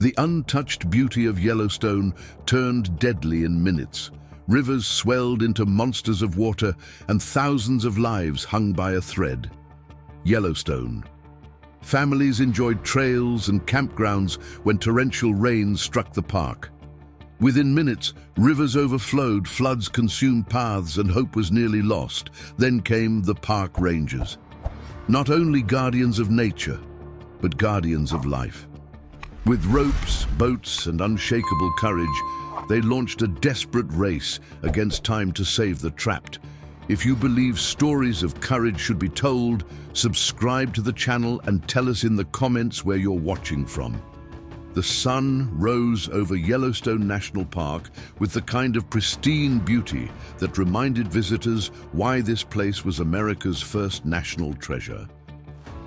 The untouched beauty of Yellowstone turned deadly in minutes. Rivers swelled into monsters of water, and thousands of lives hung by a thread. Yellowstone. Families enjoyed trails and campgrounds when torrential rains struck the park. Within minutes, rivers overflowed, floods consumed paths, and hope was nearly lost. Then came the park rangers. Not only guardians of nature, but guardians of life. With ropes, boats, and unshakable courage, they launched a desperate race against time to save the trapped. If you believe stories of courage should be told, subscribe to the channel and tell us in the comments where you're watching from. The sun rose over Yellowstone National Park with the kind of pristine beauty that reminded visitors why this place was America's first national treasure.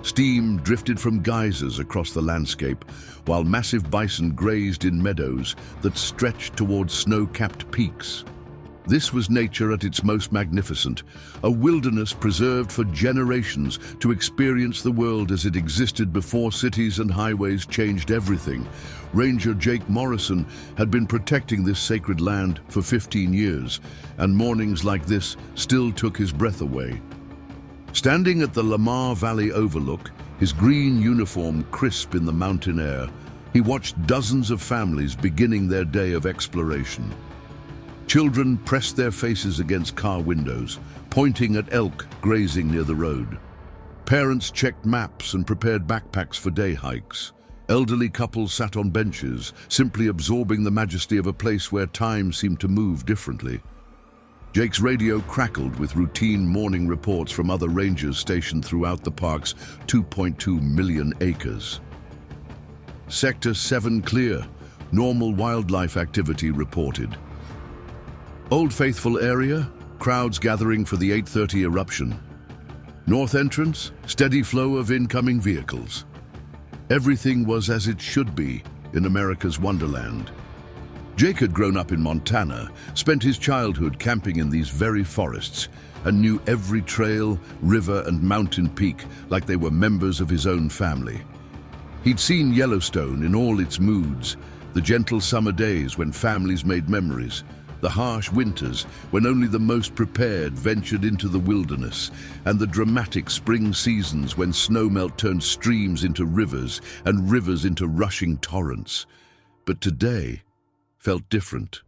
Steam drifted from geysers across the landscape, while massive bison grazed in meadows that stretched towards snow-capped peaks. This was nature at its most magnificent, a wilderness preserved for generations to experience the world as it existed before cities and highways changed everything. Ranger Jake Morrison had been protecting this sacred land for 15 years, and mornings like this still took his breath away. Standing at the Lamar Valley overlook, his green uniform crisp in the mountain air, he watched dozens of families beginning their day of exploration. Children pressed their faces against car windows, pointing at elk grazing near the road. Parents checked maps and prepared backpacks for day hikes. Elderly couples sat on benches, simply absorbing the majesty of a place where time seemed to move differently. Jake's radio crackled with routine morning reports from other rangers stationed throughout the park's 2.2 million acres. Sector 7 clear, normal wildlife activity reported. Old Faithful area, crowds gathering for the 8:30 eruption. North entrance, steady flow of incoming vehicles. Everything was as it should be in America's wonderland. Jake had grown up in Montana, spent his childhood camping in these very forests, and knew every trail, river, and mountain peak like they were members of his own family. He'd seen Yellowstone in all its moods, the gentle summer days when families made memories, the harsh winters when only the most prepared ventured into the wilderness, and the dramatic spring seasons when snowmelt turned streams into rivers and rivers into rushing torrents. But today felt different.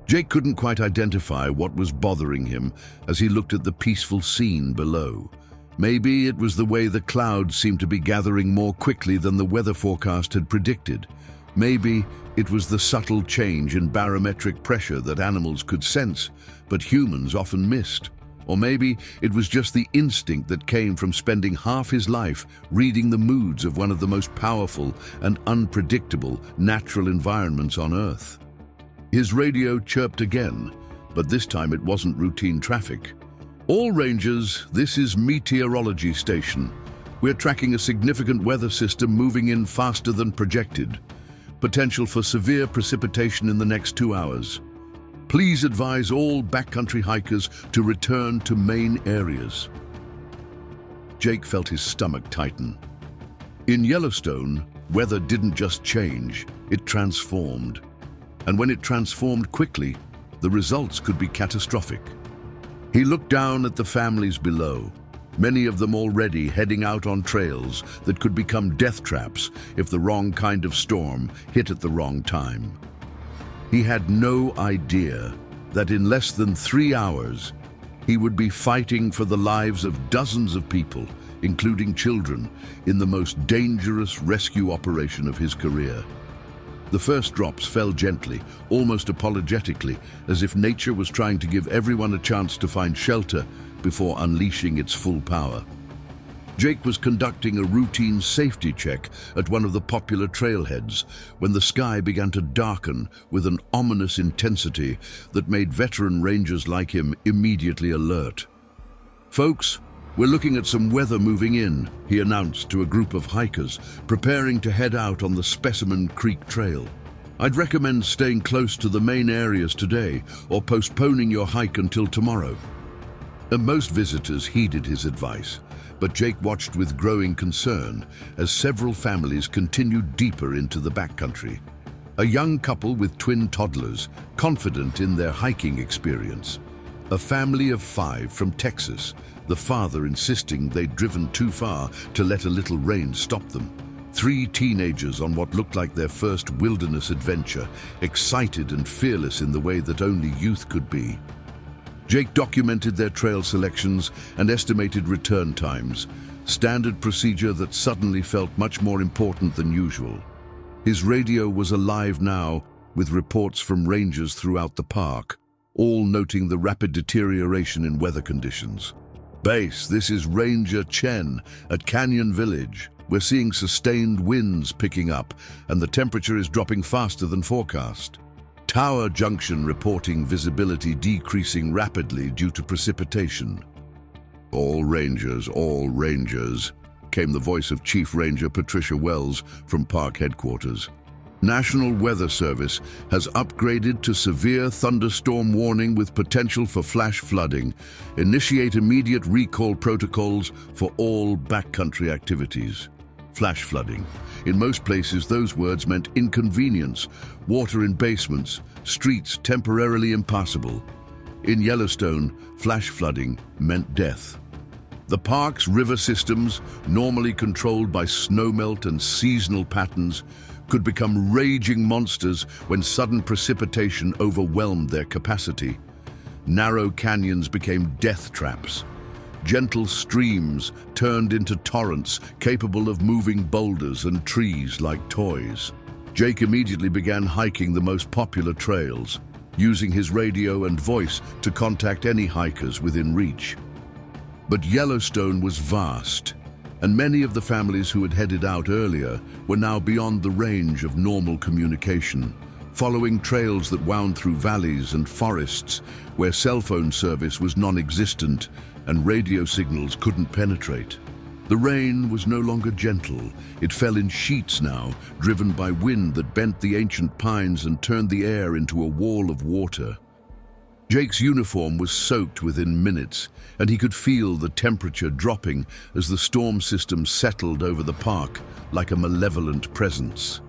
Jake couldn't quite identify what was bothering him as he looked at the peaceful scene below. Maybe it was the way the clouds seemed to be gathering more quickly than the weather forecast had predicted. Maybe it was the subtle change in barometric pressure that animals could sense, but humans often missed. Or maybe it was just the instinct that came from spending half his life reading the moods of one of the most powerful and unpredictable natural environments on Earth. His radio chirped again, but this time it wasn't routine traffic. All rangers, this is meteorology station. We're tracking a significant weather system moving in faster than projected. Potential for severe precipitation in the next 2 hours. Please advise all backcountry hikers to return to main areas. Jake felt his stomach tighten. In Yellowstone, weather didn't just change, it transformed. And when it transformed quickly, the results could be catastrophic. He looked down at the families below, many of them already heading out on trails that could become death traps if the wrong kind of storm hit at the wrong time. He had no idea that in less than 3 hours, he would be fighting for the lives of dozens of people, including children, in the most dangerous rescue operation of his career. The first drops fell gently, almost apologetically, as if nature was trying to give everyone a chance to find shelter before unleashing its full power. Jake was conducting a routine safety check at one of the popular trailheads when the sky began to darken with an ominous intensity that made veteran rangers like him immediately alert. "Folks, we're looking at some weather moving in," he announced to a group of hikers preparing to head out on the Specimen Creek Trail. "I'd recommend staying close to the main areas today or postponing your hike until tomorrow." And most visitors heeded his advice, But Jake watched with growing concern as several families continued deeper into the backcountry. A young couple with twin toddlers, confident in their hiking experience. A family of 5 from Texas, the father insisting they'd driven too far to let a little rain stop them. 3 teenagers on what looked like their first wilderness adventure, excited and fearless in the way that only youth could be. Jake documented their trail selections and estimated return times, standard procedure that suddenly felt much more important than usual. His radio was alive now, with reports from rangers throughout the park, all noting the rapid deterioration in weather conditions. "Base, this is Ranger Chen at Canyon Village. We're seeing sustained winds picking up, and the temperature is dropping faster than forecast." Tower Junction reporting visibility decreasing rapidly due to precipitation. All rangers, came the voice of Chief Ranger Patricia Wells from park headquarters. National Weather Service has upgraded to severe thunderstorm warning with potential for flash flooding. Initiate immediate recall protocols for all backcountry activities. Flash flooding. In most places, those words meant inconvenience, water in basements, streets temporarily impassable. In Yellowstone, flash flooding meant death. The park's river systems, normally controlled by snowmelt and seasonal patterns, could become raging monsters when sudden precipitation overwhelmed their capacity. Narrow canyons became death traps. Gentle streams turned into torrents capable of moving boulders and trees like toys. Jake immediately began hiking the most popular trails, using his radio and voice to contact any hikers within reach. But Yellowstone was vast, and many of the families who had headed out earlier were now beyond the range of normal communication, following trails that wound through valleys and forests where cell phone service was non-existent and radio signals couldn't penetrate. The rain was no longer gentle. It fell in sheets now, driven by wind that bent the ancient pines and turned the air into a wall of water. Jake's uniform was soaked within minutes, and he could feel the temperature dropping as the storm system settled over the park like a malevolent presence.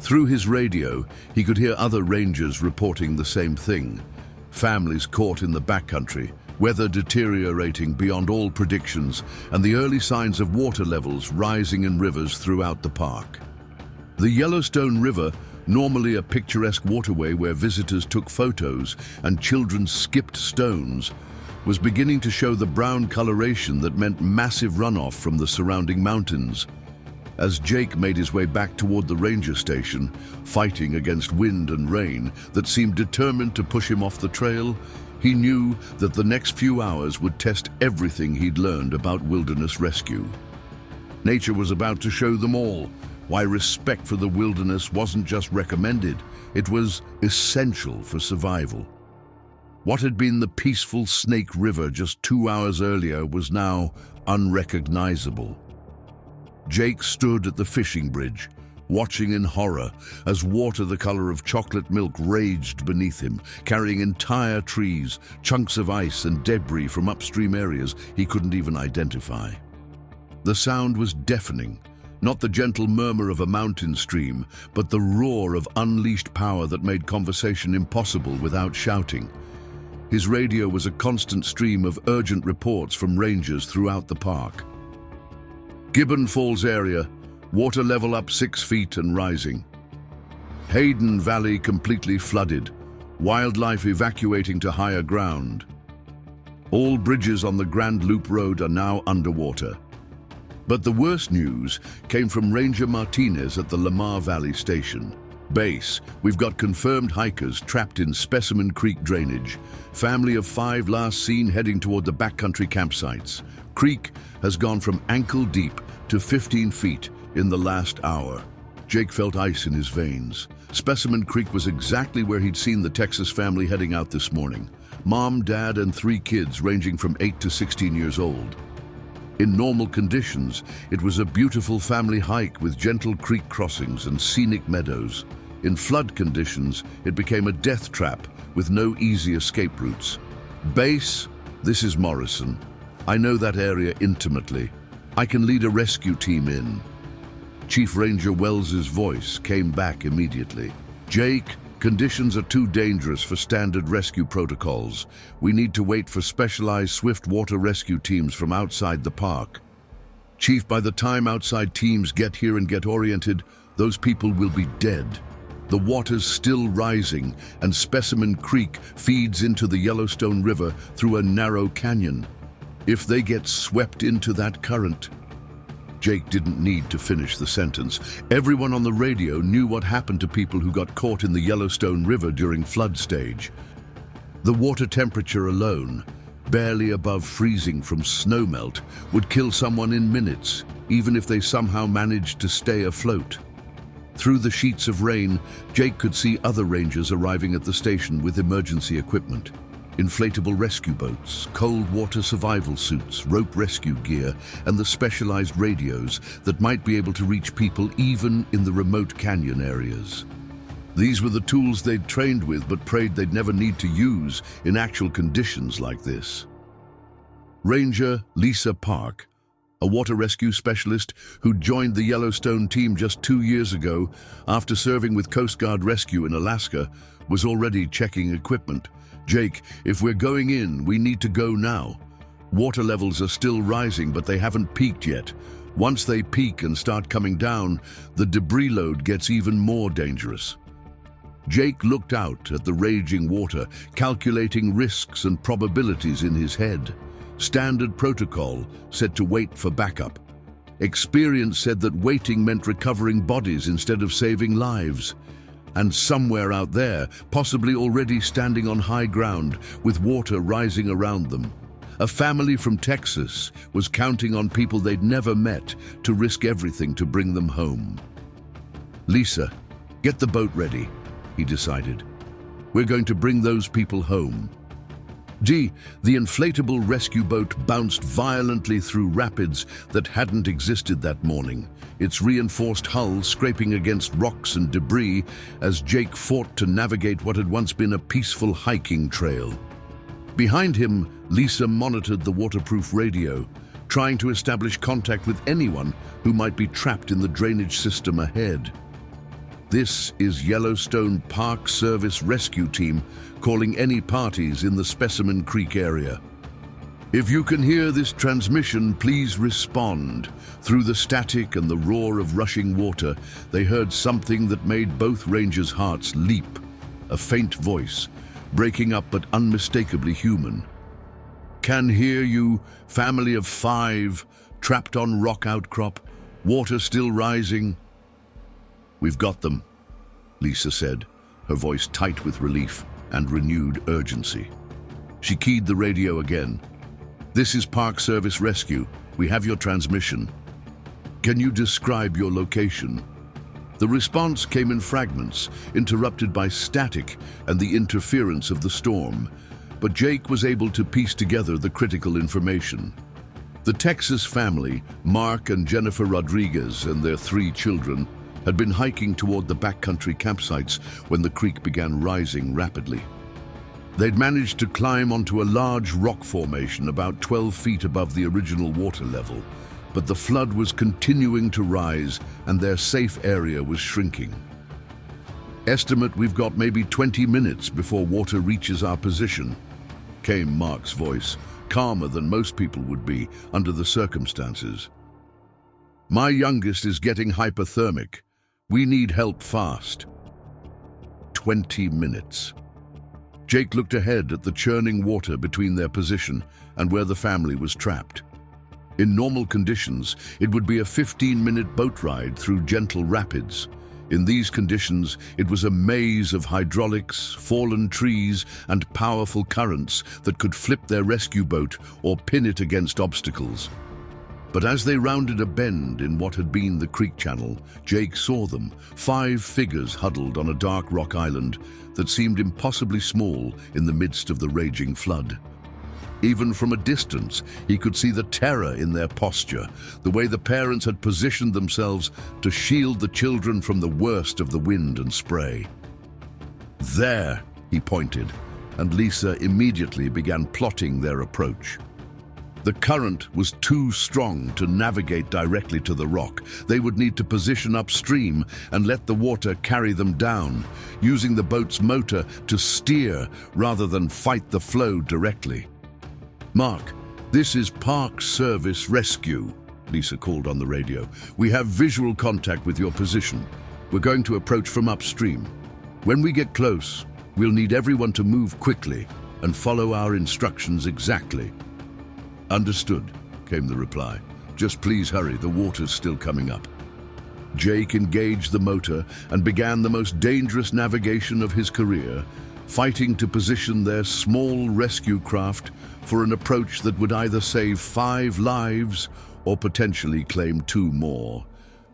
Through his radio, he could hear other rangers reporting the same thing. Families caught in the backcountry, weather deteriorating beyond all predictions, and the early signs of water levels rising in rivers throughout the park. The Yellowstone River, normally a picturesque waterway where visitors took photos and children skipped stones, was beginning to show the brown coloration that meant massive runoff from the surrounding mountains. As Jake made his way back toward the ranger station, fighting against wind and rain that seemed determined to push him off the trail, he knew that the next few hours would test everything he'd learned about wilderness rescue. Nature was about to show them all why respect for the wilderness wasn't just recommended, it was essential for survival. What had been the peaceful Snake River just 2 hours earlier was now unrecognizable. Jake stood at the fishing bridge, watching in horror as water the color of chocolate milk raged beneath him, carrying entire trees, chunks of ice and debris from upstream areas he couldn't even identify. The sound was deafening, not the gentle murmur of a mountain stream, but the roar of unleashed power that made conversation impossible without shouting. His radio was a constant stream of urgent reports from rangers throughout the park. Gibbon Falls area, water level up 6 feet and rising. Hayden Valley completely flooded, wildlife evacuating to higher ground. All bridges on the Grand Loop Road are now underwater. But the worst news came from Ranger Martinez at the Lamar Valley Station. Base, we've got confirmed hikers trapped in Specimen Creek drainage. Family of 5 last seen heading toward the backcountry campsites. Creek has gone from ankle deep to 15 feet in the last hour. Jake felt ice in his veins. Specimen Creek was exactly where he'd seen the Texas family heading out this morning. Mom, dad, and 3 kids ranging from 8 to 16 years old. In normal conditions, it was a beautiful family hike with gentle creek crossings and scenic meadows. In flood conditions, it became a death trap with no easy escape routes. Base, this is Morrison. I know that area intimately. I can lead a rescue team in. Chief Ranger Wells's voice came back immediately. Jake, conditions are too dangerous for standard rescue protocols. We need to wait for specialized swift water rescue teams from outside the park. Chief, by the time outside teams get here and get oriented, those people will be dead. The water's still rising, and Specimen Creek feeds into the Yellowstone River through a narrow canyon. If they get swept into that current... Jake didn't need to finish the sentence. Everyone on the radio knew what happened to people who got caught in the Yellowstone River during flood stage. The water temperature alone, barely above freezing from snowmelt, would kill someone in minutes, even if they somehow managed to stay afloat. Through the sheets of rain, Jake could see other rangers arriving at the station with emergency equipment. Inflatable rescue boats, cold water survival suits, rope rescue gear, and the specialized radios that might be able to reach people even in the remote canyon areas. These were the tools they'd trained with but prayed they'd never need to use in actual conditions like this. Ranger Lisa Park, a water rescue specialist who joined the Yellowstone team just 2 years ago after serving with Coast Guard Rescue in Alaska, was already checking equipment. Jake, if we're going in, we need to go now. Water levels are still rising, but they haven't peaked yet. Once they peak and start coming down, the debris load gets even more dangerous. Jake looked out at the raging water, calculating risks and probabilities in his head. Standard protocol said to wait for backup. Experience said that waiting meant recovering bodies instead of saving lives. And somewhere out there, possibly already standing on high ground with water rising around them, a family from Texas was counting on people they'd never met to risk everything to bring them home. Lisa, get the boat ready, he decided. We're going to bring those people home. The inflatable rescue boat bounced violently through rapids that hadn't existed that morning, its reinforced hull scraping against rocks and debris as Jake fought to navigate what had once been a peaceful hiking trail. Behind him, Lisa monitored the waterproof radio, trying to establish contact with anyone who might be trapped in the drainage system ahead. This is Yellowstone Park Service Rescue Team calling any parties in the Specimen Creek area. If you can hear this transmission, please respond. Through the static and the roar of rushing water, they heard something that made both rangers' hearts leap. A faint voice, breaking up but unmistakably human. Can hear you, family of 5, trapped on rock outcrop, water still rising. We've got them, Lisa said, her voice tight with relief and renewed urgency. She keyed the radio again. This is Park Service Rescue. We have your transmission. Can you describe your location? The response came in fragments, interrupted by static and the interference of the storm, but Jake was able to piece together the critical information. The Texas family, Mark and Jennifer Rodriguez and their 3 children, had been hiking toward the backcountry campsites when the creek began rising rapidly. They'd managed to climb onto a large rock formation about 12 feet above the original water level, but the flood was continuing to rise and their safe area was shrinking. Estimate we've got maybe 20 minutes before water reaches our position, came Mark's voice, calmer than most people would be under the circumstances. My youngest is getting hypothermic. We need help fast. 20 minutes. Jake looked ahead at the churning water between their position and where the family was trapped. In normal conditions, it would be a 15-minute boat ride through gentle rapids. In these conditions, it was a maze of hydraulics, fallen trees, and powerful currents that could flip their rescue boat or pin it against obstacles. But as they rounded a bend in what had been the creek channel, Jake saw them, 5 figures huddled on a dark rock island that seemed impossibly small in the midst of the raging flood. Even from a distance, he could see the terror in their posture, the way the parents had positioned themselves to shield the children from the worst of the wind and spray. There, he pointed, and Lisa immediately began plotting their approach. The current was too strong to navigate directly to the rock. They would need to position upstream and let the water carry them down, using the boat's motor to steer rather than fight the flow directly. "Mark, this is Park Service Rescue," Lisa called on the radio. "We have visual contact with your position. We're going to approach from upstream. When we get close, we'll need everyone to move quickly and follow our instructions exactly." "Understood," came the reply. "Just please hurry, the water's still coming up." Jake engaged the motor and began the most dangerous navigation of his career, fighting to position their small rescue craft for an approach that would either save 5 lives or potentially claim 2 more.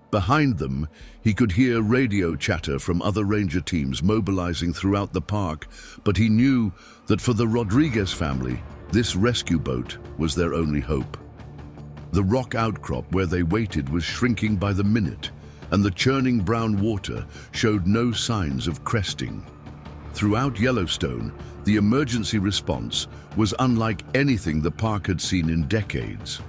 Behind them, he could hear radio chatter from other ranger teams mobilizing throughout the park, but he knew that for the Rodriguez family, this rescue boat was their only hope. The rock outcrop where they waited was shrinking by the minute, and the churning brown water showed no signs of cresting. Throughout Yellowstone, the emergency response was unlike anything the park had seen in decades.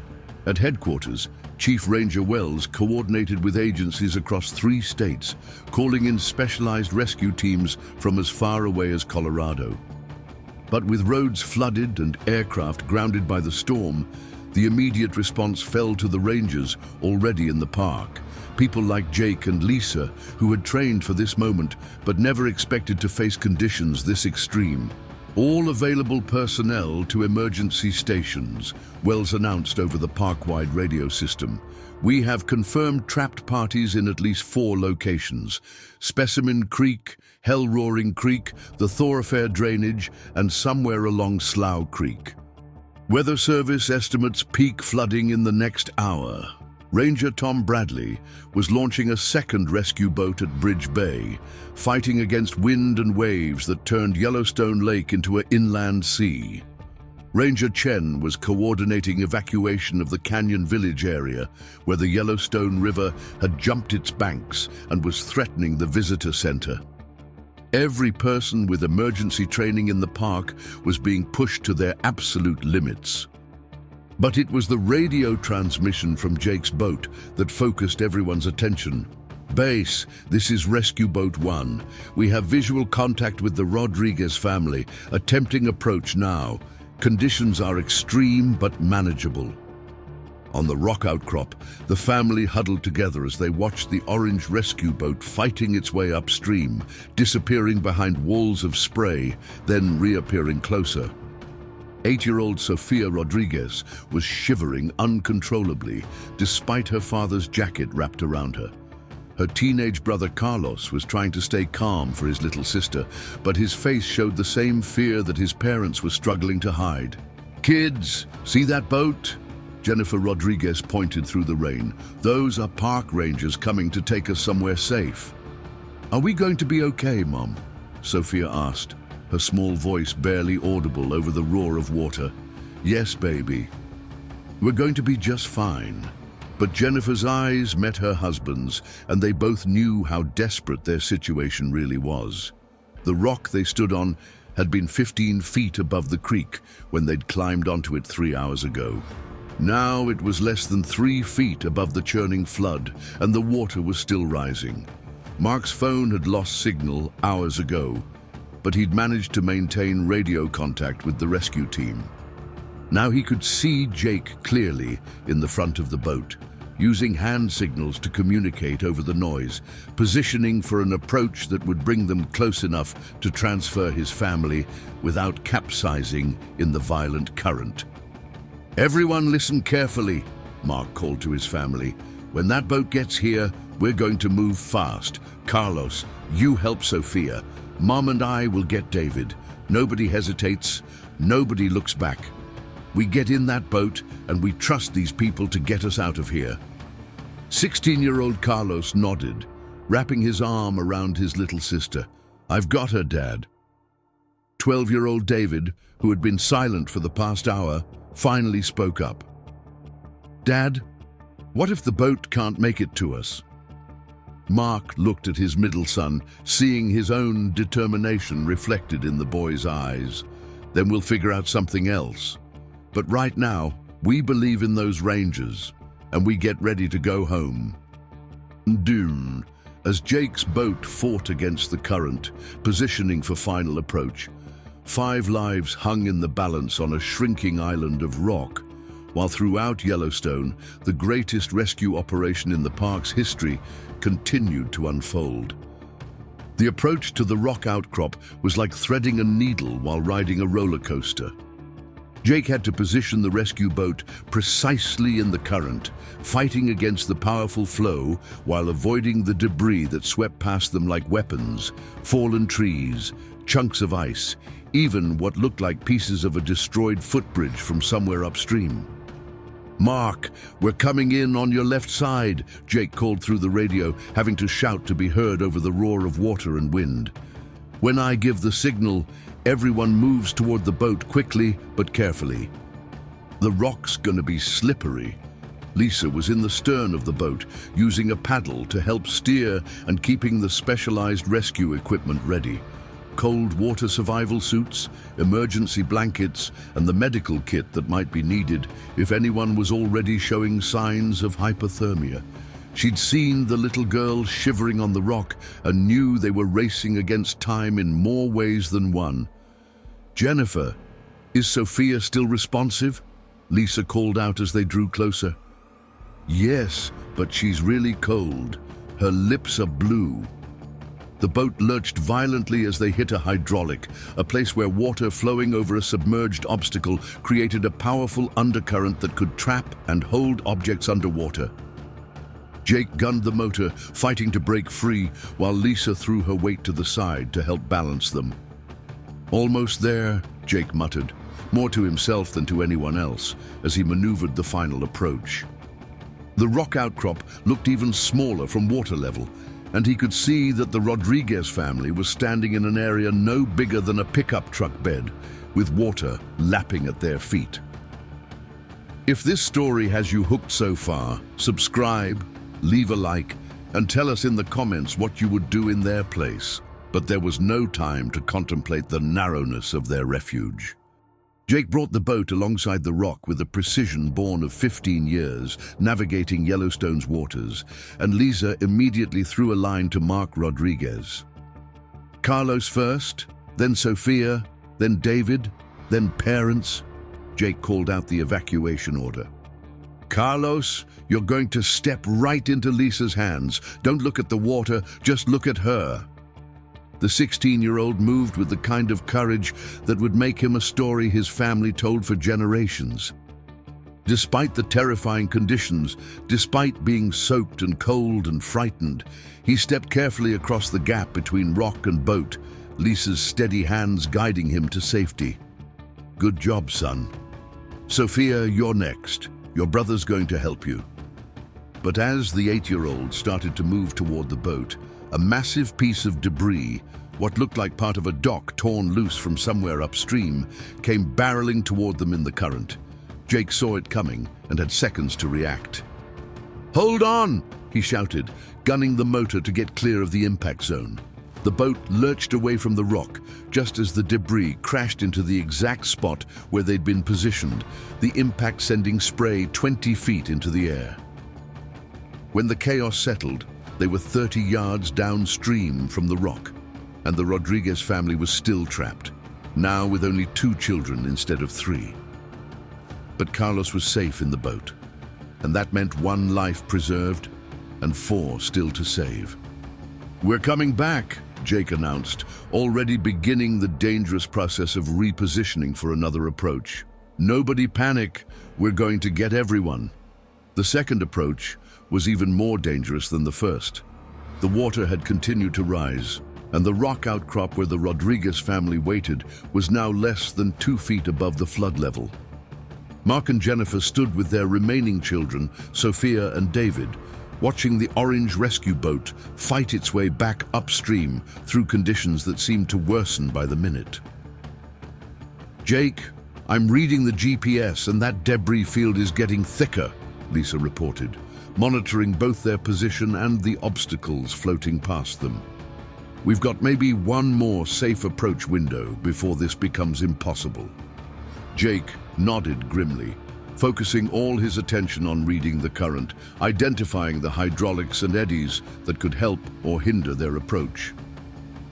At headquarters, Chief Ranger Wells coordinated with agencies across 3 states, calling in specialized rescue teams from as far away as Colorado. But with roads flooded and aircraft grounded by the storm, the immediate response fell to the rangers already in the park. People like Jake and Lisa, who had trained for this moment but never expected to face conditions this extreme. "All available personnel to emergency stations," Wells announced over the park-wide radio system. "We have confirmed trapped parties in at least 4 locations: Specimen Creek, Hell-Roaring Creek, the Thoroughfare Drainage, and somewhere along Slough Creek. Weather Service estimates peak flooding in the next hour." Ranger Tom Bradley was launching a second rescue boat at Bridge Bay, fighting against wind and waves that turned Yellowstone Lake into an inland sea. Ranger Chen was coordinating evacuation of the Canyon Village area, where the Yellowstone River had jumped its banks and was threatening the visitor center. Every person with emergency training in the park was being pushed to their absolute limits. But it was the radio transmission from Jake's boat that focused everyone's attention. "Base, this is Rescue Boat 1. We have visual contact with the Rodriguez family, attempting approach now. Conditions are extreme but manageable." On the rock outcrop, the family huddled together as they watched the orange rescue boat fighting its way upstream, disappearing behind walls of spray, then reappearing closer. 8-year-old Sofia Rodriguez was shivering uncontrollably, despite her father's jacket wrapped around her. Her teenage brother Carlos was trying to stay calm for his little sister, but his face showed the same fear that his parents were struggling to hide. "Kids, see that boat?" Jennifer Rodriguez pointed through the rain. "Those are park rangers coming to take us somewhere safe." "Are we going to be okay, Mom?" Sophia asked, her small voice barely audible over the roar of water. "Yes, baby. We're going to be just fine." But Jennifer's eyes met her husband's, and they both knew how desperate their situation really was. The rock they stood on had been 15 feet above the creek when they'd climbed onto it 3 hours ago. Now it was less than 3 feet above the churning flood, and the water was still rising. Mark's phone had lost signal hours ago, but he'd managed to maintain radio contact with the rescue team. Now he could see Jake clearly in the front of the boat, using hand signals to communicate over the noise, positioning for an approach that would bring them close enough to transfer his family without capsizing in the violent current. "Everyone listen carefully," Mark called to his family. "When that boat gets here, we're going to move fast. Carlos, you help Sophia. Mom and I will get David. Nobody hesitates. Nobody looks back. We get in that boat and we trust these people to get us out of here." 16-year-old Carlos nodded, wrapping his arm around his little sister. "I've got her, Dad." 12-year-old David, who had been silent for the past hour, finally spoke up. "Dad, what if the boat can't make it to us?" Mark looked at his middle son, seeing his own determination reflected in the boy's eyes. "Then we'll figure out something else. But right now, We believe in those rangers, and we get ready to go home. Dune. As Jake's boat fought against the current, positioning for final approach, 5 lives hung in the balance on a shrinking island of rock, while throughout Yellowstone, the greatest rescue operation in the park's history continued to unfold. The approach to the rock outcrop was like threading a needle while riding a roller coaster. Jake had to position the rescue boat precisely in the current, fighting against the powerful flow while avoiding the debris that swept past them like weapons, fallen trees, chunks of ice, even what looked like pieces of a destroyed footbridge from somewhere upstream. "Mark, we're coming in on your left side," Jake called through the radio, having to shout to be heard over the roar of water and wind. "When I give the signal, everyone moves toward the boat quickly but carefully. The rock's gonna be slippery." Lisa was in the stern of the boat, using a paddle to help steer and keeping the specialized rescue equipment ready. Cold water survival suits, emergency blankets, and the medical kit that might be needed if anyone was already showing signs of hypothermia. She'd seen the little girl shivering on the rock and knew they were racing against time in more ways than one. "Jennifer, is Sophia still responsive?" Lisa called out as they drew closer. "Yes, but she's really cold. Her lips are blue." The boat lurched violently as they hit a hydraulic, a place where water flowing over a submerged obstacle created a powerful undercurrent that could trap and hold objects underwater. Jake gunned the motor, fighting to break free, while Lisa threw her weight to the side to help balance them. "Almost there," Jake muttered, more to himself than to anyone else, as he maneuvered the final approach. The rock outcrop looked even smaller from water level, and he could see that the Rodriguez family was standing in an area no bigger than a pickup truck bed, with water lapping at their feet. If this story has you hooked so far, subscribe, leave a like, and tell us in the comments what you would do in their place. But there was no time to contemplate the narrowness of their refuge. Jake brought the boat alongside the rock with a precision born of 15 years, navigating Yellowstone's waters, and Lisa immediately threw a line to Mark Rodriguez. "Carlos first, then Sophia, then David, then parents," Jake called out the evacuation order. "Carlos, you're going to step right into Lisa's hands. Don't look at the water, just look at her." The 16-year-old moved with the kind of courage that would make him a story his family told for generations. Despite the terrifying conditions, despite being soaked and cold and frightened, he stepped carefully across the gap between rock and boat, Lisa's steady hands guiding him to safety. "Good job, son. Sophia, you're next. Your brother's going to help you." But as the 8-year-old started to move toward the boat, a massive piece of debris, what looked like part of a dock torn loose from somewhere upstream, came barreling toward them in the current. Jake saw it coming and had seconds to react. "Hold on!" he shouted, gunning the motor to get clear of the impact zone. The boat lurched away from the rock, just as the debris crashed into the exact spot where they'd been positioned, the impact sending spray 20 feet into the air. When the chaos settled, they were 30 yards downstream from the rock, and the Rodriguez family was still trapped, now with only 2 children instead of 3. But Carlos was safe in the boat, and that meant 1 life preserved and 4 still to save. "We're coming back," Jake announced, already beginning the dangerous process of repositioning for another approach. "Nobody panic, we're going to get everyone." The second approach was even more dangerous than the first. The water had continued to rise, and the rock outcrop where the Rodriguez family waited was now less than 2 feet above the flood level. Mark and Jennifer stood with their remaining children, Sophia and David, watching the orange rescue boat fight its way back upstream through conditions that seemed to worsen by the minute. "Jake, I'm reading the GPS and that debris field is getting thicker," Lisa reported, monitoring both their position and the obstacles floating past them. "We've got maybe 1 more safe approach window before this becomes impossible." Jake nodded grimly, focusing all his attention on reading the current, identifying the hydraulics and eddies that could help or hinder their approach.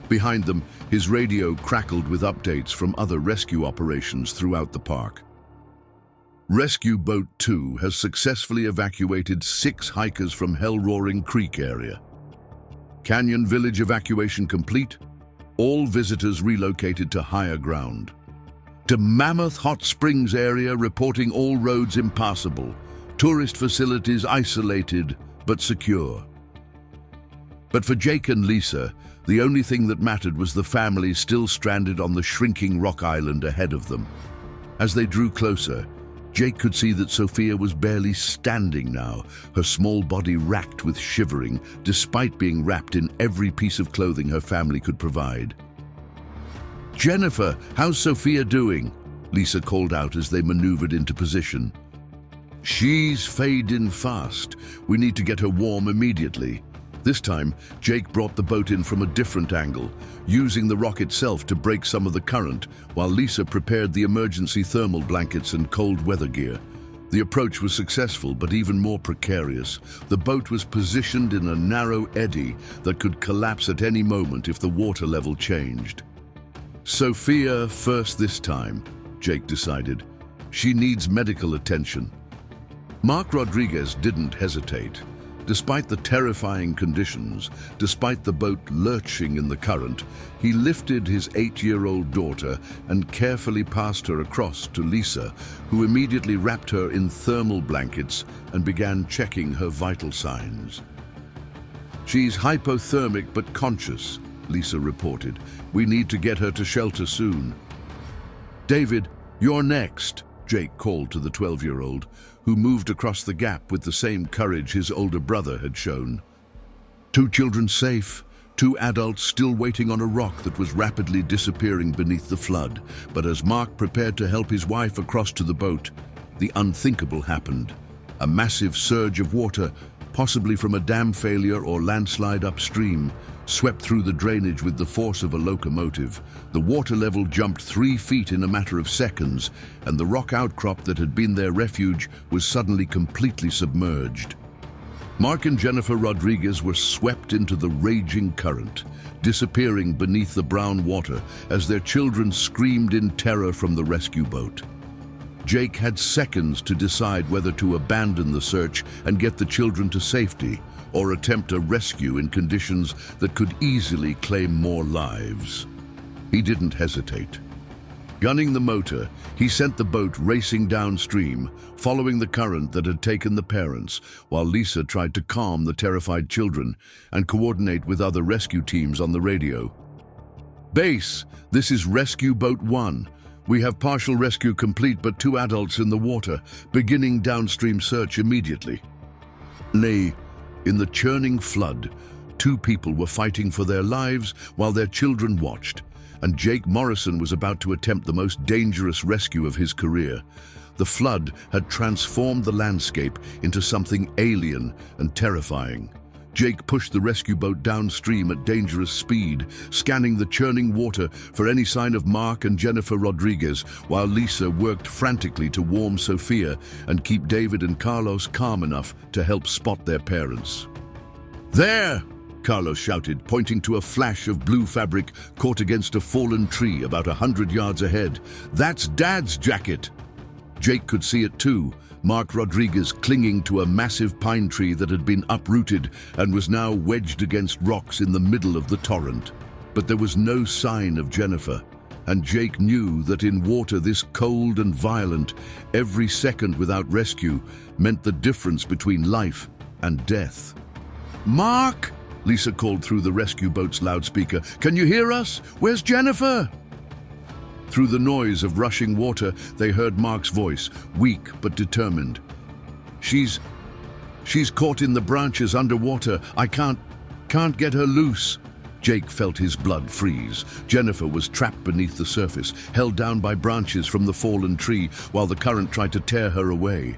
Behind them, his radio crackled with updates from other rescue operations throughout the park. Rescue Boat 2 has successfully evacuated 6 hikers from Hell-Roaring Creek area. Canyon Village evacuation complete. All visitors relocated to higher ground. To Mammoth Hot Springs area, reporting all roads impassable. Tourist facilities isolated but secure. But for Jake and Lisa, the only thing that mattered was the family still stranded on the shrinking rock island ahead of them. As they drew closer, Jake could see that Sophia was barely standing now, her small body racked with shivering, despite being wrapped in every piece of clothing her family could provide. "Jennifer, how's Sophia doing?" Lisa called out as they maneuvered into position. "She's fading fast. We need to get her warm immediately." This time, Jake brought the boat in from a different angle, using the rock itself to break some of the current, while Lisa prepared the emergency thermal blankets and cold weather gear. The approach was successful, but even more precarious. The boat was positioned in a narrow eddy that could collapse at any moment if the water level changed. Sophia first this time, Jake decided. She needs medical attention. Mark Rodriguez didn't hesitate. Despite the terrifying conditions, despite the boat lurching in the current, he lifted his 8-year-old daughter and carefully passed her across to Lisa, who immediately wrapped her in thermal blankets and began checking her vital signs. "She's hypothermic but conscious," Lisa reported. "We need to get her to shelter soon." "David, you're next," Jake called to the 12-year-old, who moved across the gap with the same courage his older brother had shown. 2 children safe, 2 adults still waiting on a rock that was rapidly disappearing beneath the flood. But as Mark prepared to help his wife across to the boat, the unthinkable happened. A massive surge of water, possibly from a dam failure or landslide upstream, swept through the drainage with the force of a locomotive. The water level jumped 3 feet in a matter of seconds, and the rock outcrop that had been their refuge was suddenly completely submerged. Mark and Jennifer Rodriguez were swept into the raging current, disappearing beneath the brown water as their children screamed in terror from the rescue boat. Jake had seconds to decide whether to abandon the search and get the children to safety, or attempt a rescue in conditions that could easily claim more lives. He didn't hesitate. Gunning the motor, he sent the boat racing downstream, following the current that had taken the parents, while Lisa tried to calm the terrified children and coordinate with other rescue teams on the radio. "Base, this is Rescue Boat 1. We have partial rescue complete but 2 adults in the water, beginning downstream search immediately." In the churning flood, 2 people were fighting for their lives while their children watched, and Jake Morrison was about to attempt the most dangerous rescue of his career. The flood had transformed the landscape into something alien and terrifying. Jake pushed the rescue boat downstream at dangerous speed, scanning the churning water for any sign of Mark and Jennifer Rodriguez, while Lisa worked frantically to warm Sophia and keep David and Carlos calm enough to help spot their parents. "There!" Carlos shouted, pointing to a flash of blue fabric caught against a fallen tree about 100 yards ahead. "That's Dad's jacket!" Jake could see it too. Mark Rodriguez clinging to a massive pine tree that had been uprooted and was now wedged against rocks in the middle of the torrent. But there was no sign of Jennifer, and Jake knew that in water this cold and violent, every second without rescue meant the difference between life and death. "Mark!" Lisa called through the rescue boat's loudspeaker. "Can you hear us? Where's Jennifer?" Through the noise of rushing water, they heard Mark's voice, weak but determined. She's caught in the branches underwater. I can't get her loose." Jake felt his blood freeze. Jennifer was trapped beneath the surface, held down by branches from the fallen tree while the current tried to tear her away.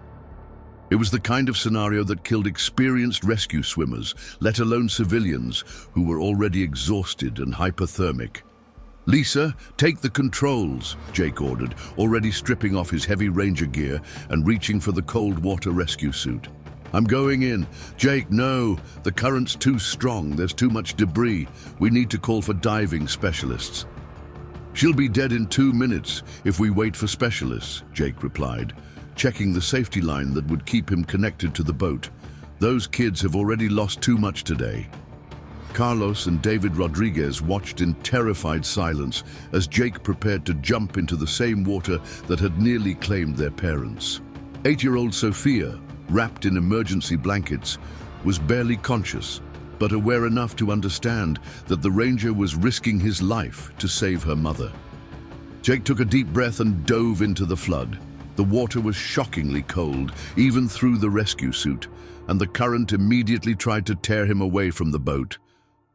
It was the kind of scenario that killed experienced rescue swimmers, let alone civilians who were already exhausted and hypothermic. "Lisa, take the controls," Jake ordered, already stripping off his heavy ranger gear and reaching for the cold water rescue suit. "I'm going in." "Jake, no. The current's too strong. There's too much debris. We need to call for diving specialists." "She'll be dead in 2 minutes if we wait for specialists," Jake replied, checking the safety line that would keep him connected to the boat. "Those kids have already lost too much today." Carlos and David Rodriguez watched in terrified silence as Jake prepared to jump into the same water that had nearly claimed their parents. 8-year-old Sophia, wrapped in emergency blankets, was barely conscious, but aware enough to understand that the ranger was risking his life to save her mother. Jake took a deep breath and dove into the flood. The water was shockingly cold, even through the rescue suit, and the current immediately tried to tear him away from the boat.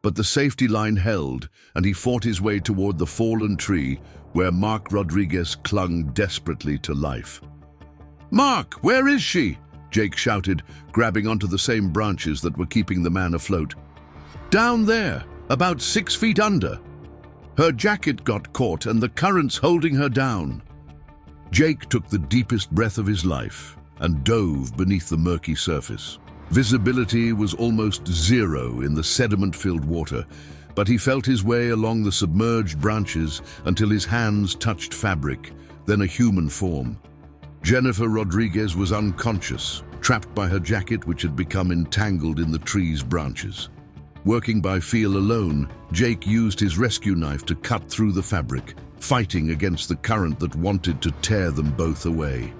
But the safety line held, and he fought his way toward the fallen tree where Mark Rodriguez clung desperately to life. "Mark, where is she?" Jake shouted, grabbing onto the same branches that were keeping the man afloat. "Down there, about 6 feet under. Her jacket got caught and the current's holding her down." Jake took the deepest breath of his life and dove beneath the murky surface. Visibility was almost zero in the sediment-filled water, but he felt his way along the submerged branches until his hands touched fabric, then a human form. Jennifer Rodriguez was unconscious, trapped by her jacket which had become entangled in the tree's branches. Working by feel alone, Jake used his rescue knife to cut through the fabric, fighting against the current that wanted to tear them both away.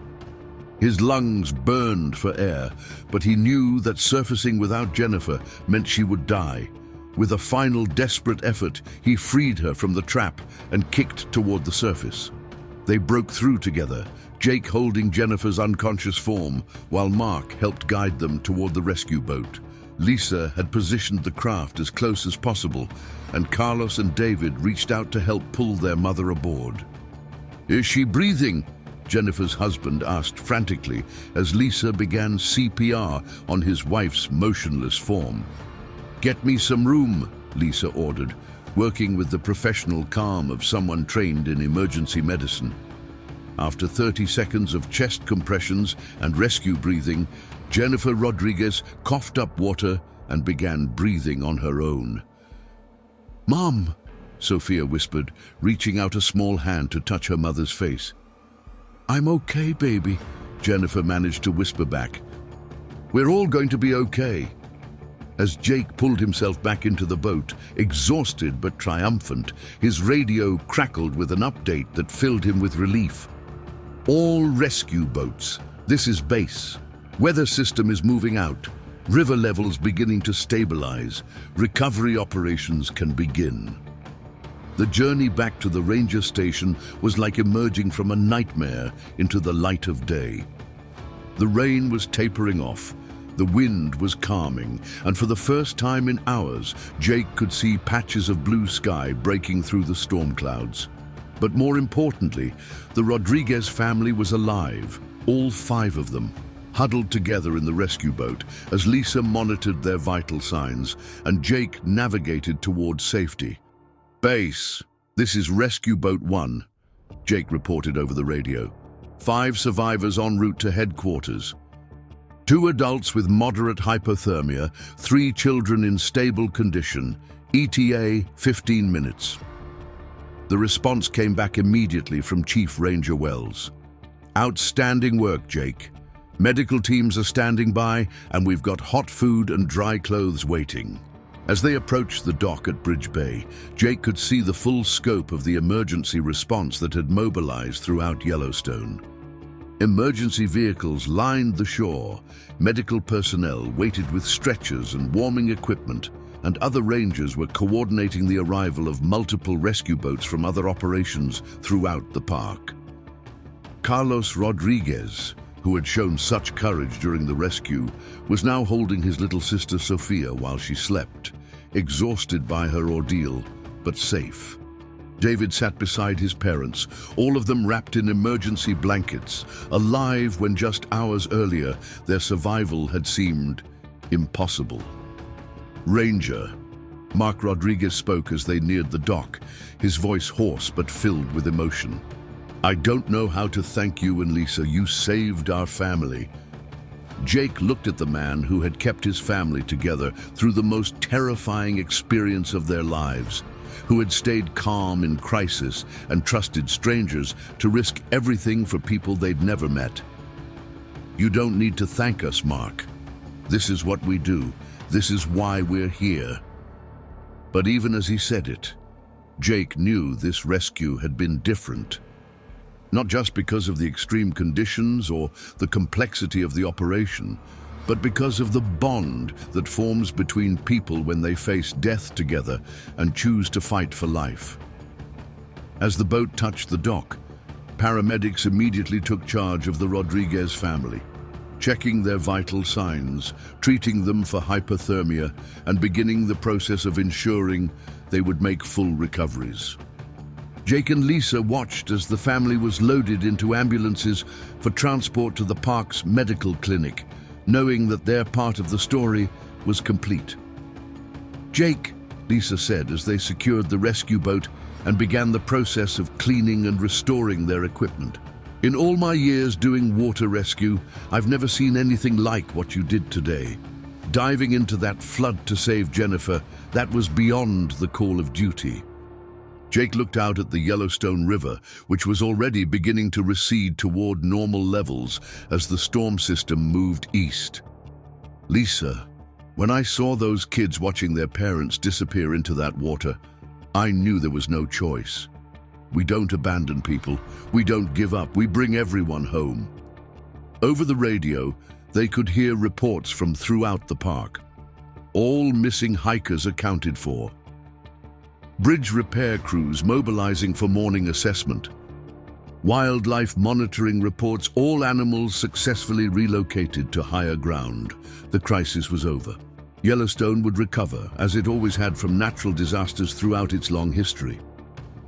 His lungs burned for air, but he knew that surfacing without Jennifer meant she would die. With a final desperate effort, he freed her from the trap and kicked toward the surface. They broke through together, Jake holding Jennifer's unconscious form, while Mark helped guide them toward the rescue boat. Lisa had positioned the craft as close as possible, and Carlos and David reached out to help pull their mother aboard. "Is she breathing?" Jennifer's husband asked frantically as Lisa began CPR on his wife's motionless form. "Get me some room," Lisa ordered, working with the professional calm of someone trained in emergency medicine. After 30 seconds of chest compressions and rescue breathing, Jennifer Rodriguez coughed up water and began breathing on her own. "Mom," Sophia whispered, reaching out a small hand to touch her mother's face. "I'm okay, baby," Jennifer managed to whisper back. "We're all going to be okay." As Jake pulled himself back into the boat, exhausted but triumphant, his radio crackled with an update that filled him with relief. "All rescue boats. This is base. Weather system is moving out. River levels beginning to stabilize. Recovery operations can begin." The journey back to the ranger station was like emerging from a nightmare into the light of day. The rain was tapering off, the wind was calming, and for the first time in hours, Jake could see patches of blue sky breaking through the storm clouds. But more importantly, the Rodriguez family was alive, all 5 of them, huddled together in the rescue boat as Lisa monitored their vital signs and Jake navigated toward safety. "Base, this is Rescue Boat 1, Jake reported over the radio. 5 survivors en route to headquarters. 2 adults with moderate hypothermia, 3 children in stable condition, ETA 15 minutes. The response came back immediately from Chief Ranger Wells. "Outstanding work, Jake. Medical teams are standing by, and we've got hot food and dry clothes waiting." As they approached the dock at Bridge Bay, Jake could see the full scope of the emergency response that had mobilized throughout Yellowstone. Emergency vehicles lined the shore, medical personnel waited with stretchers and warming equipment, and other rangers were coordinating the arrival of multiple rescue boats from other operations throughout the park. Carlos Rodriguez, who had shown such courage during the rescue, was now holding his little sister Sophia while she slept, exhausted by her ordeal, but safe. David sat beside his parents, all of them wrapped in emergency blankets, alive when just hours earlier their survival had seemed impossible. "Ranger, Mark Rodriguez spoke as they neared the dock, his voice hoarse but filled with emotion. "I don't know how to thank you and Lisa. You saved our family." Jake looked at the man who had kept his family together through the most terrifying experience of their lives, who had stayed calm in crisis and trusted strangers to risk everything for people they'd never met. "You don't need to thank us, Mark. This is what we do. This is why we're here." But even as he said it, Jake knew this rescue had been different. Not just because of the extreme conditions or the complexity of the operation, but because of the bond that forms between people when they face death together and choose to fight for life. As the boat touched the dock, paramedics immediately took charge of the Rodriguez family, checking their vital signs, treating them for hypothermia, and beginning the process of ensuring they would make full recoveries. Jake and Lisa watched as the family was loaded into ambulances for transport to the park's medical clinic, knowing that their part of the story was complete. "Jake," Lisa said as they secured the rescue boat and began the process of cleaning and restoring their equipment. "In all my years doing water rescue, I've never seen anything like what you did today. Diving into that flood to save Jennifer, that was beyond the call of duty." Jake looked out at the Yellowstone River, which was already beginning to recede toward normal levels as the storm system moved east. "Lisa, when I saw those kids watching their parents disappear into that water, I knew there was no choice. We don't abandon people. We don't give up. We bring everyone home." Over the radio, they could hear reports from throughout the park. All missing hikers accounted for. Bridge repair crews mobilizing for morning assessment. Wildlife monitoring reports all animals successfully relocated to higher ground. The crisis was over. Yellowstone would recover, as it always had from natural disasters throughout its long history.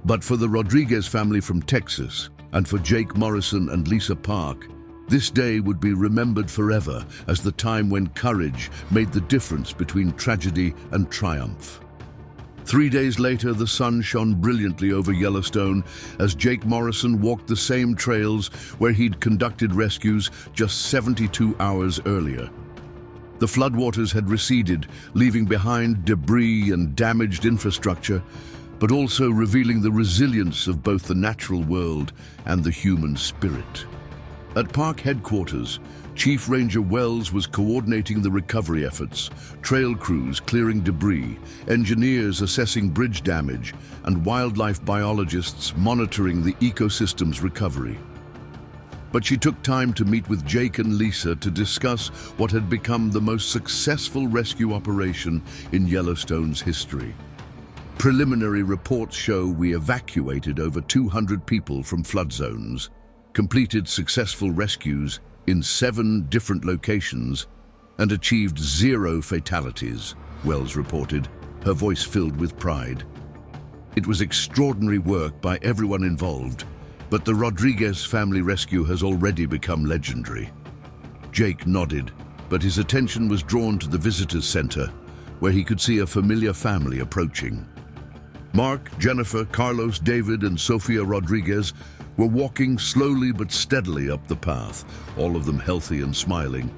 But for the Rodriguez family from Texas, and for Jake Morrison and Lisa Park, this day would be remembered forever as the time when courage made the difference between tragedy and triumph. 3 days later, the sun shone brilliantly over Yellowstone as Jake Morrison walked the same trails where he'd conducted rescues just 72 hours earlier. The floodwaters had receded, leaving behind debris and damaged infrastructure, but also revealing the resilience of both the natural world and the human spirit. At park headquarters, Chief Ranger Wells was coordinating the recovery efforts, trail crews clearing debris, engineers assessing bridge damage, and wildlife biologists monitoring the ecosystem's recovery. But she took time to meet with Jake and Lisa to discuss what had become the most successful rescue operation in Yellowstone's history. Preliminary reports show we evacuated over 200 people from flood zones, completed successful rescues in 7 different locations, and achieved 0 fatalities, Wells reported, her voice filled with pride. It was extraordinary work by everyone involved, but the Rodriguez family rescue has already become legendary. Jake nodded, but his attention was drawn to the visitors center, where he could see a familiar family approaching. Mark, Jennifer, Carlos, David, and Sofia Rodriguez were walking slowly but steadily up the path, all of them healthy and smiling,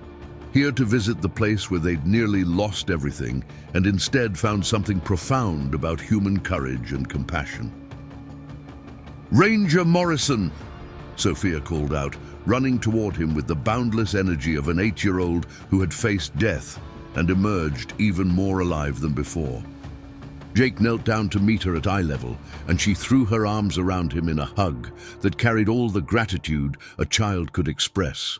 here to visit the place where they'd nearly lost everything and instead found something profound about human courage and compassion. "Ranger Morrison!" Sophia called out, running toward him with the boundless energy of an 8-year-old who had faced death and emerged even more alive than before. Jake knelt down to meet her at eye level, and she threw her arms around him in a hug that carried all the gratitude a child could express.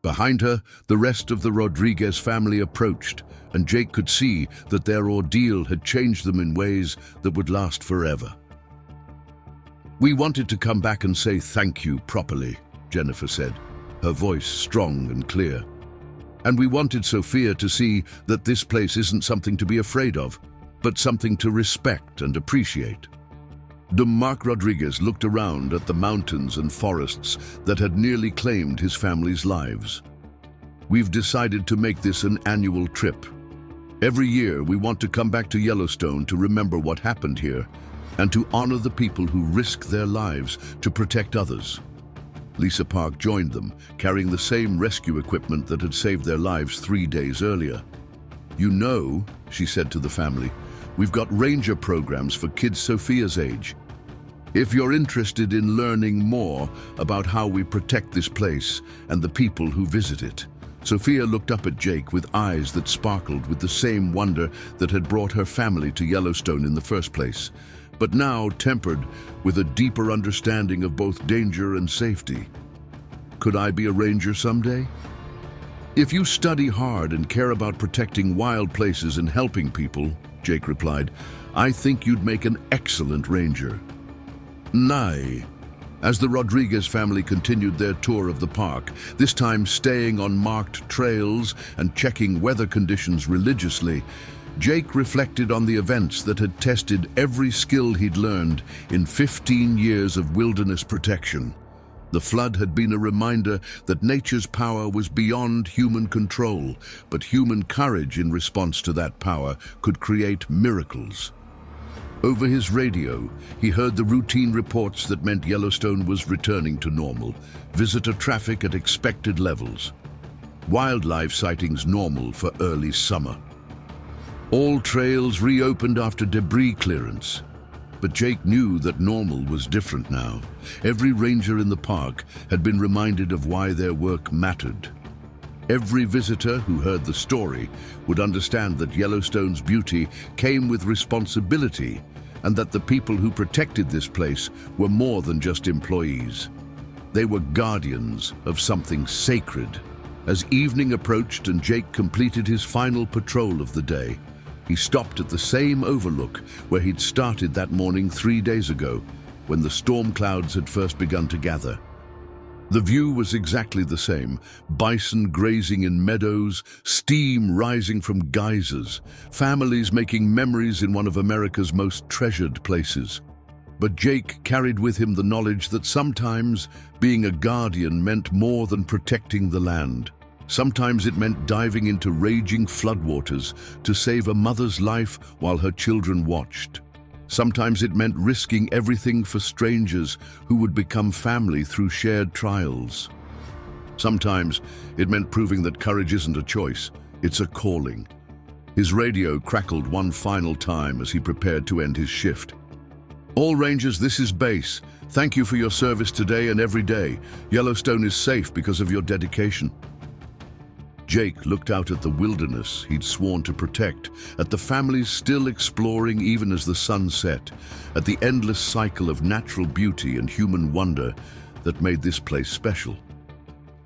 Behind her, the rest of the Rodriguez family approached, and Jake could see that their ordeal had changed them in ways that would last forever. "We wanted to come back and say thank you properly," Jennifer said, her voice strong and clear. "And we wanted Sophia to see that this place isn't something to be afraid of, but something to respect and appreciate." Mark Rodriguez looked around at the mountains and forests that had nearly claimed his family's lives. "We've decided to make this an annual trip. Every year, we want to come back to Yellowstone to remember what happened here and to honor the people who risk their lives to protect others. Lisa Park joined them, carrying the same rescue equipment that had saved their lives 3 days earlier. "You know," she said to the family, "we've got ranger programs for kids Sophia's age. If you're interested in learning more about how we protect this place and the people who visit it." Sophia looked up at Jake with eyes that sparkled with the same wonder that had brought her family to Yellowstone in the first place, but now tempered with a deeper understanding of both danger and safety. "Could I be a ranger someday?" "If you study hard and care about protecting wild places and helping people," Jake replied, "I think you'd make an excellent ranger." Nay. As the Rodriguez family continued their tour of the park, this time staying on marked trails and checking weather conditions religiously, Jake reflected on the events that had tested every skill he'd learned in 15 years of wilderness protection. The flood had been a reminder that nature's power was beyond human control, but human courage in response to that power could create miracles. Over his radio, he heard the routine reports that meant Yellowstone was returning to normal, visitor traffic at expected levels, wildlife sightings normal for early summer. All trails reopened after debris clearance. But Jake knew that normal was different now. Every ranger in the park had been reminded of why their work mattered. Every visitor who heard the story would understand that Yellowstone's beauty came with responsibility, and that the people who protected this place were more than just employees. They were guardians of something sacred. As evening approached and Jake completed his final patrol of the day, he stopped at the same overlook where he'd started that morning 3 days ago, when the storm clouds had first begun to gather. The view was exactly the same: bison grazing in meadows, steam rising from geysers, families making memories in one of America's most treasured places. But Jake carried with him the knowledge that sometimes being a guardian meant more than protecting the land. Sometimes it meant diving into raging floodwaters to save a mother's life while her children watched. Sometimes it meant risking everything for strangers who would become family through shared trials. Sometimes it meant proving that courage isn't a choice, it's a calling. His radio crackled one final time as he prepared to end his shift. "All Rangers, this is Base. Thank you for your service today and every day. Yellowstone is safe because of your dedication." Jake looked out at the wilderness he'd sworn to protect, at the families still exploring even as the sun set, at the endless cycle of natural beauty and human wonder that made this place special.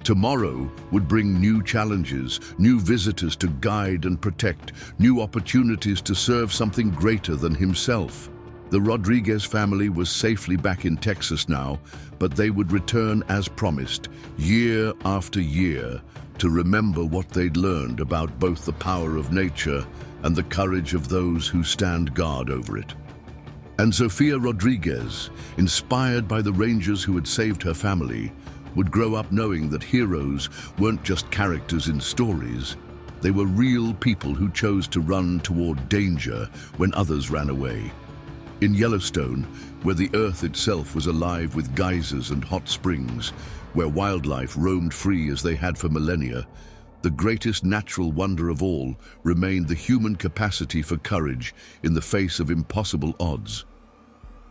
Tomorrow would bring new challenges, new visitors to guide and protect, new opportunities to serve something greater than himself. The Rodriguez family was safely back in Texas now, but they would return as promised, year after year, to remember what they'd learned about both the power of nature and the courage of those who stand guard over it. And Sofia Rodriguez, inspired by the rangers who had saved her family, would grow up knowing that heroes weren't just characters in stories. They were real people who chose to run toward danger when others ran away. In Yellowstone, where the earth itself was alive with geysers and hot springs, where wildlife roamed free as they had for millennia, the greatest natural wonder of all remained the human capacity for courage in the face of impossible odds.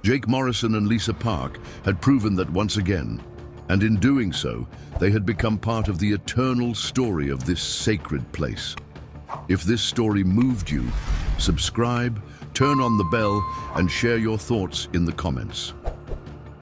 Jake Morrison and Lisa Park had proven that once again, and in doing so, they had become part of the eternal story of this sacred place. If this story moved you, subscribe, turn on the bell, and share your thoughts in the comments.